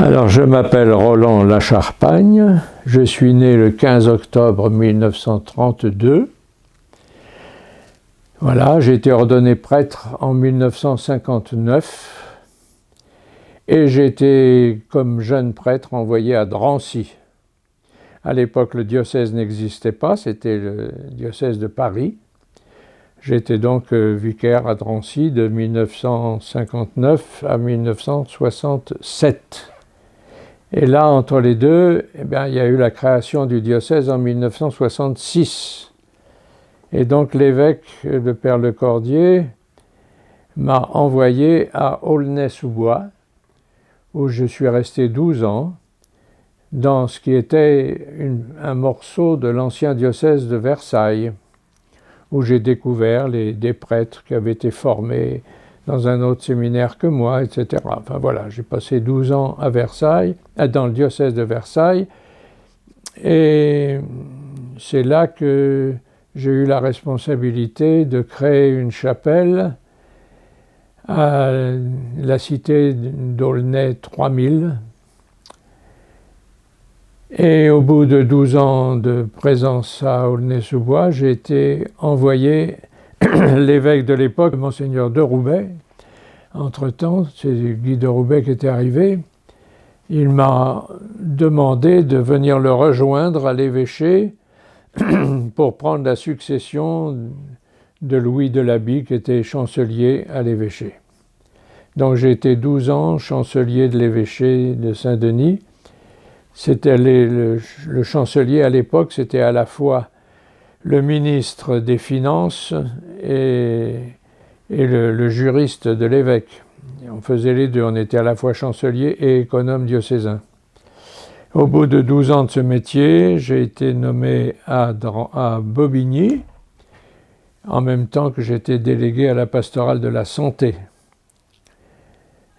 Alors, je m'appelle Roland Lacharpagne, je suis né le 15 octobre 1932. Voilà, j'ai été ordonné prêtre en 1959 et j'ai été, comme jeune prêtre, envoyé à Drancy. À l'époque, le diocèse n'existait pas, c'était le diocèse de Paris. J'étais donc vicaire à Drancy de 1959 à 1967. Et là, entre les deux, il y a eu la création du diocèse en 1966. Et donc l'évêque, le père Lecordier, m'a envoyé à Aulnay-sous-Bois, où je suis resté 12 ans, dans ce qui était un morceau de l'ancien diocèse de Versailles, où j'ai découvert des prêtres qui avaient été formés dans un autre séminaire que moi, etc. Enfin voilà, j'ai passé 12 ans à Versailles, dans le diocèse de Versailles, et c'est là que j'ai eu la responsabilité de créer une chapelle à la cité d'Aulnay 3000. Et au bout de 12 ans de présence à Aulnay-sous-Bois, j'ai été envoyé, l'évêque de l'époque, Monseigneur de Roubaix. Entre-temps, c'est Guy de Roubaix qui était arrivé. Il m'a demandé de venir le rejoindre à l'évêché pour prendre la succession de Louis de Laby, qui était chancelier à l'évêché. Donc j'ai été 12 ans chancelier de l'évêché de Saint-Denis. C'était le chancelier à l'époque, c'était à la fois le ministre des Finances et le juriste de l'évêque. On faisait les deux, on était à la fois chancelier et économe diocésain. Au bout de 12 ans de ce métier, j'ai été nommé à Bobigny, en même temps que j'étais délégué à la pastorale de la santé.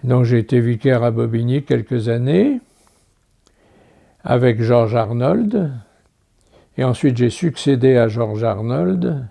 Donc j'ai été vicaire à Bobigny quelques années, avec Georges Arnold, et ensuite j'ai succédé à Georges Arnold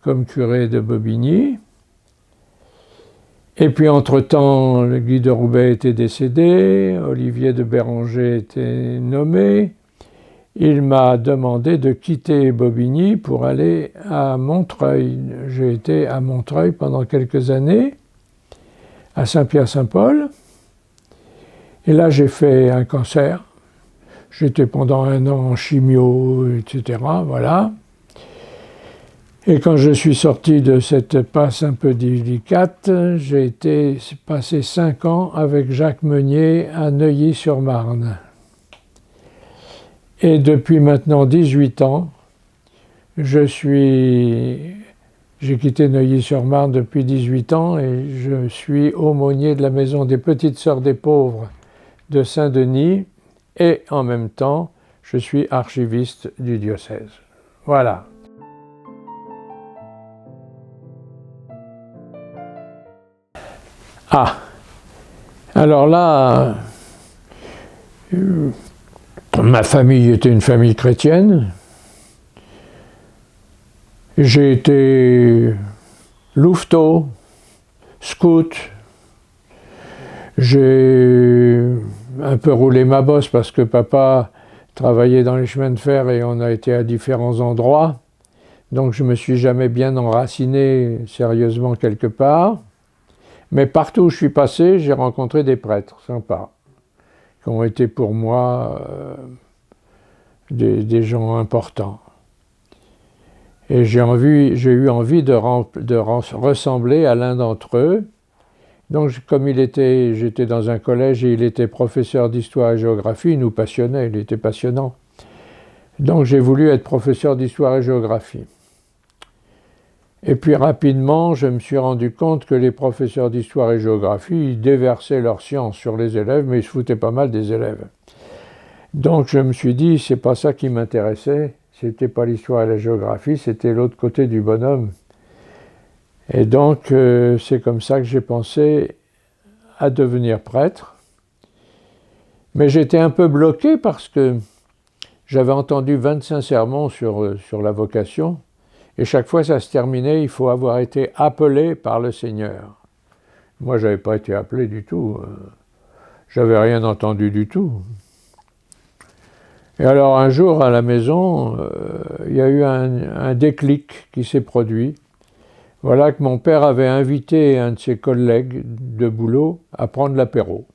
comme curé de Bobigny. Et puis entre-temps, le Guy de Roubaix était décédé, Olivier de Béranger était nommé. Il m'a demandé de quitter Bobigny pour aller à Montreuil. J'ai été à Montreuil pendant quelques années, à Saint-Pierre-Saint-Paul. Et là, j'ai fait un cancer. J'étais pendant 1 an en chimio, etc. Voilà. Et quand je suis sorti de cette passe un peu délicate, j'ai été passé 5 ans avec Jacques Meunier à Neuilly-sur-Marne. Et depuis maintenant 18 ans, j'ai quitté Neuilly-sur-Marne depuis 18 ans et je suis aumônier de la Maison des Petites Sœurs des Pauvres de Saint-Denis et en même temps, je suis archiviste du diocèse. Voilà. Ah, alors là, ma famille était une famille chrétienne. J'ai été louveteau, scout. J'ai un peu roulé ma bosse parce que papa travaillait dans les chemins de fer et on a été à différents endroits. Donc je ne me suis jamais bien enraciné sérieusement quelque part. Mais partout où je suis passé, j'ai rencontré des prêtres sympas, qui ont été pour moi des gens importants. Et j'ai eu envie de ressembler à l'un d'entre eux. Donc comme j'étais dans un collège et il était professeur d'histoire et géographie, il nous passionnait, il était passionnant. Donc j'ai voulu être professeur d'histoire et géographie. Et puis rapidement, je me suis rendu compte que les professeurs d'histoire et géographie, ils déversaient leur science sur les élèves, mais ils se foutaient pas mal des élèves. Donc je me suis dit, c'est pas ça qui m'intéressait, c'était pas l'histoire et la géographie, c'était l'autre côté du bonhomme. Et donc c'est comme ça que j'ai pensé à devenir prêtre. Mais j'étais un peu bloqué parce que j'avais entendu 25 sermons sur la vocation. Et chaque fois ça se terminait, il faut avoir été appelé par le Seigneur. Moi, je n'avais pas été appelé du tout. j'avais rien entendu du tout. Et alors un jour à la maison, il y a eu un déclic qui s'est produit. Voilà que mon père avait invité un de ses collègues de boulot à prendre l'apéro.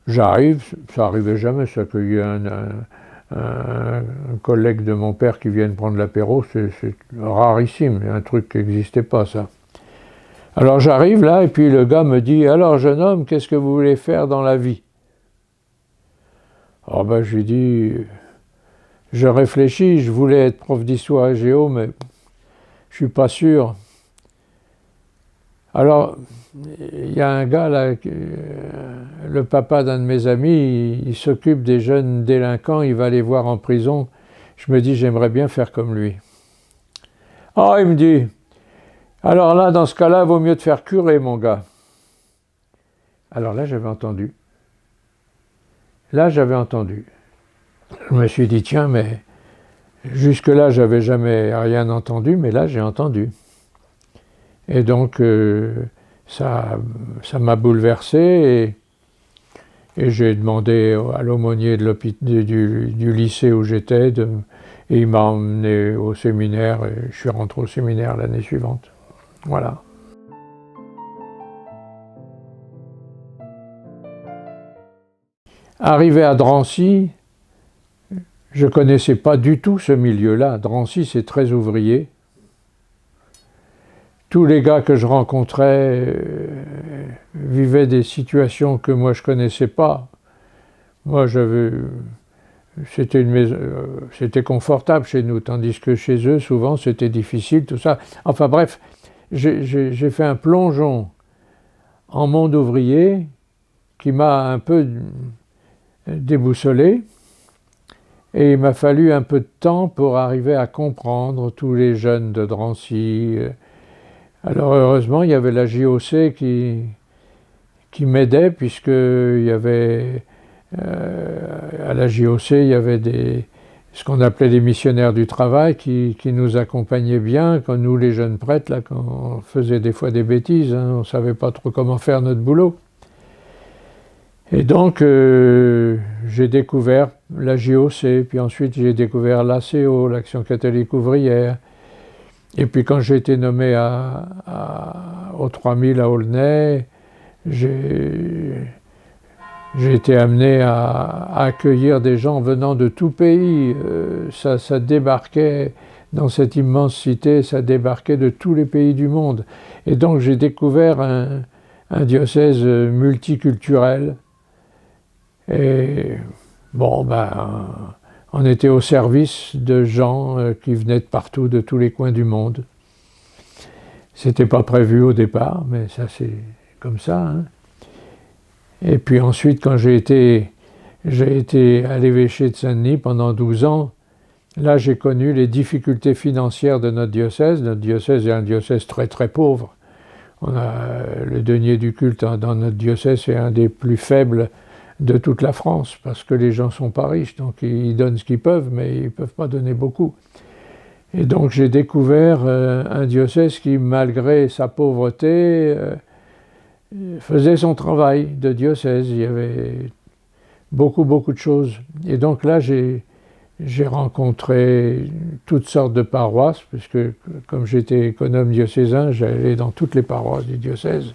J'arrive, ça arrivait jamais, ça, qu'il y ait un collègue de mon père qui vienne prendre l'apéro, c'est rarissime, un truc qui n'existait pas, ça. Alors j'arrive là, et puis le gars me dit « Alors jeune homme, qu'est-ce que vous voulez faire dans la vie ?» Alors ben je lui dis « Je réfléchis, je voulais être prof d'histoire et géo, mais je suis pas sûr. » Alors, il y a un gars là, le papa d'un de mes amis, il s'occupe des jeunes délinquants, il va les voir en prison. Je me dis, j'aimerais bien faire comme lui. Ah, il me dit, alors là, dans ce cas-là, il vaut mieux te faire curer, mon gars. Alors là, j'avais entendu. Là, j'avais entendu. Je me suis dit, tiens, mais jusque-là, j'avais jamais rien entendu, mais là, j'ai entendu. Et donc, ça m'a bouleversé et j'ai demandé à l'aumônier du lycée où j'étais et il m'a emmené au séminaire et je suis rentré au séminaire l'année suivante. Voilà. Arrivé à Drancy, je ne connaissais pas du tout ce milieu-là. Drancy, c'est très ouvrier. Tous les gars que je rencontrais vivaient des situations que moi je connaissais pas. Moi c'était confortable chez nous, tandis que chez eux souvent c'était difficile, tout ça. Enfin bref, j'ai fait un plongeon en monde ouvrier qui m'a un peu déboussolé et il m'a fallu un peu de temps pour arriver à comprendre tous les jeunes de Drancy. Alors heureusement, il y avait la JOC qui m'aidait, puisqu'il y avait, à la JOC, il y avait ce qu'on appelait des missionnaires du travail qui nous accompagnaient bien, quand nous, les jeunes prêtres, là, quand on faisait des fois des bêtises, hein, on ne savait pas trop comment faire notre boulot. Et donc, j'ai découvert la JOC, puis ensuite j'ai découvert l'ACO, l'Action catholique ouvrière. Et puis quand j'ai été nommé au 3000 à Aulnay, j'ai été amené à accueillir des gens venant de tout pays. Ça débarquait dans cette immense cité, ça débarquait de tous les pays du monde. Et donc j'ai découvert un diocèse multiculturel. Et bon, ben, on était au service de gens qui venaient de partout, de tous les coins du monde. C'était pas prévu au départ, mais ça c'est comme ça. Hein. Et puis ensuite, quand j'ai été à l'évêché de Saint-Denis pendant 12 ans, là j'ai connu les difficultés financières de notre diocèse. Notre diocèse est un diocèse très très pauvre. On a le denier du culte dans notre diocèse, c'est un des plus faibles de toute la France, parce que les gens sont pas riches, donc ils donnent ce qu'ils peuvent, mais ils ne peuvent pas donner beaucoup. Et donc j'ai découvert un diocèse qui, malgré sa pauvreté, faisait son travail de diocèse. Il y avait beaucoup de choses. Et donc là, j'ai rencontré toutes sortes de paroisses, puisque comme j'étais économe diocésain, j'allais dans toutes les paroisses du diocèse.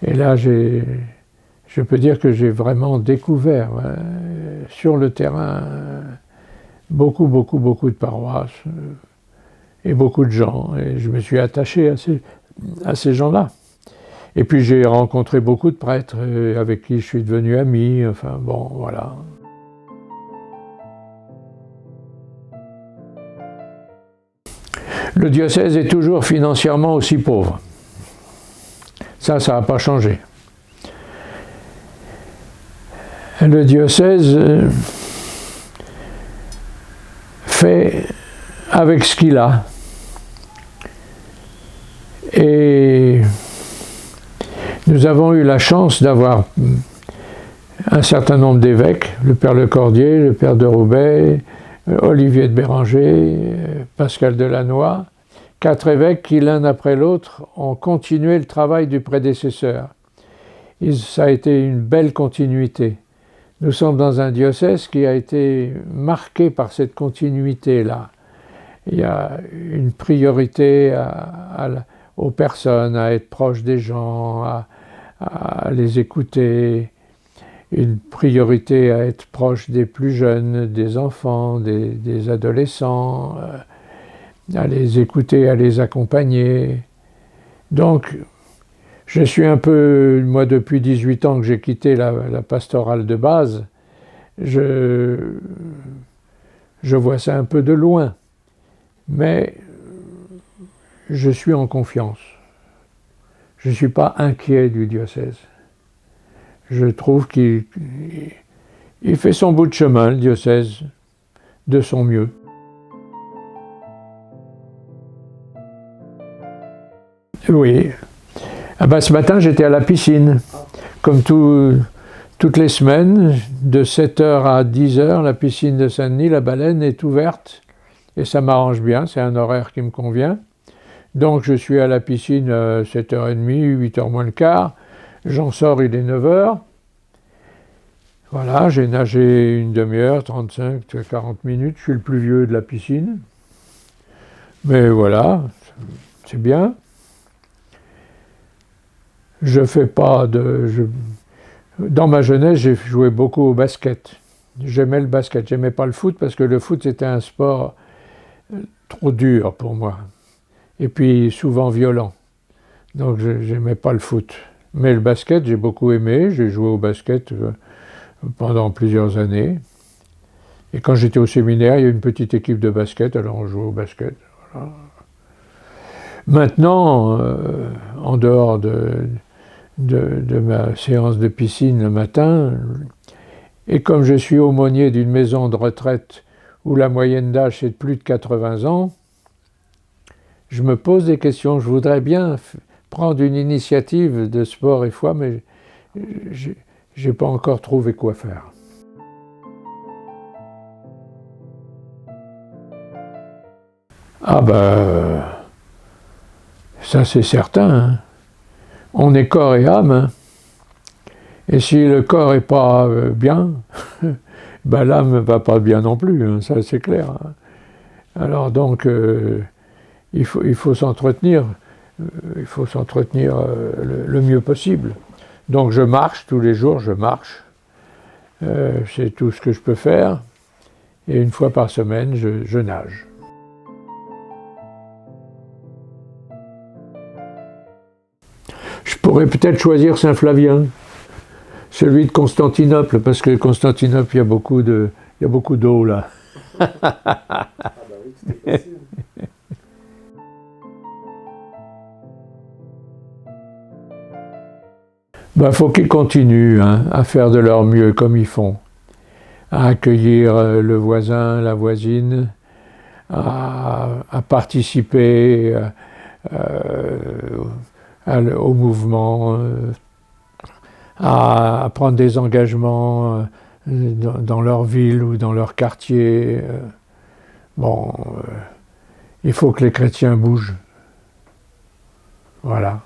Et là, je peux dire que j'ai vraiment découvert sur le terrain beaucoup de paroisses et beaucoup de gens. Et je me suis attaché à ces gens-là. Et puis j'ai rencontré beaucoup de prêtres avec qui je suis devenu ami. Enfin bon, voilà. Le diocèse est toujours financièrement aussi pauvre. Ça n'a pas changé. Le diocèse fait avec ce qu'il a. Et nous avons eu la chance d'avoir un certain nombre d'évêques, le père Lecordier, le père de Roubaix, Olivier de Béranger, Pascal Delannoy, 4 évêques qui, l'un après l'autre, ont continué le travail du prédécesseur. ça a été une belle continuité. Nous sommes dans un diocèse qui a été marqué par cette continuité-là. Il y a une priorité aux personnes, à être proche des gens, à les écouter, une priorité à être proche des plus jeunes, des enfants, des adolescents, à les écouter, à les accompagner. Donc, je suis un peu, moi depuis 18 ans que j'ai quitté la pastorale de base, je vois ça un peu de loin, mais je suis en confiance. Je ne suis pas inquiet du diocèse. Je trouve qu'il fait son bout de chemin, le diocèse, de son mieux. Oui. Ah ben, ce matin, j'étais à la piscine. Comme toutes les semaines, de 7h à 10h, la piscine de Saint-Denis, la Baleine, est ouverte. Et ça m'arrange bien, c'est un horaire qui me convient. Donc je suis à la piscine à 7h30, 8h moins le quart. J'en sors, il est 9h. Voilà, j'ai nagé une demi-heure, 35, 40 minutes. Je suis le plus vieux de la piscine. Mais voilà, c'est bien. Je fais pas de... Dans ma jeunesse, j'ai joué beaucoup au basket. J'aimais le basket, j'aimais pas le foot parce que le foot c'était un sport trop dur pour moi. Et puis souvent violent. Donc j'aimais pas le foot. Mais le basket, j'ai beaucoup aimé. J'ai joué au basket pendant plusieurs années. Et quand j'étais au séminaire, il y a une petite équipe de basket, alors on jouait au basket. Voilà. Maintenant, en dehors de ma séance de piscine le matin, et comme je suis aumônier d'une maison de retraite où la moyenne d'âge c'est de plus de 80 ans, je me pose des questions. Je voudrais bien prendre une initiative de sport et foi, mais j'ai pas encore trouvé quoi faire. Ah ben, ça c'est certain. Hein. On est corps et âme. Hein. Et si le corps n'est pas bien, ben l'âme ne va pas bien non plus, hein, ça c'est clair. Hein. Alors donc, il faut s'entretenir, le mieux possible. Donc je marche tous les jours, je marche. C'est tout ce que je peux faire. Et une fois par semaine, je nage. Je pourrais peut-être choisir Saint-Flavien, celui de Constantinople, parce que Constantinople, il y a beaucoup d'eau là. Ah bah oui, c'était facile. Ben, faut qu'ils continuent à faire de leur mieux comme ils font, à accueillir le voisin, la voisine, à participer au mouvement, à prendre des engagements dans leur ville ou dans leur quartier. Bon, il faut que les chrétiens bougent. Voilà.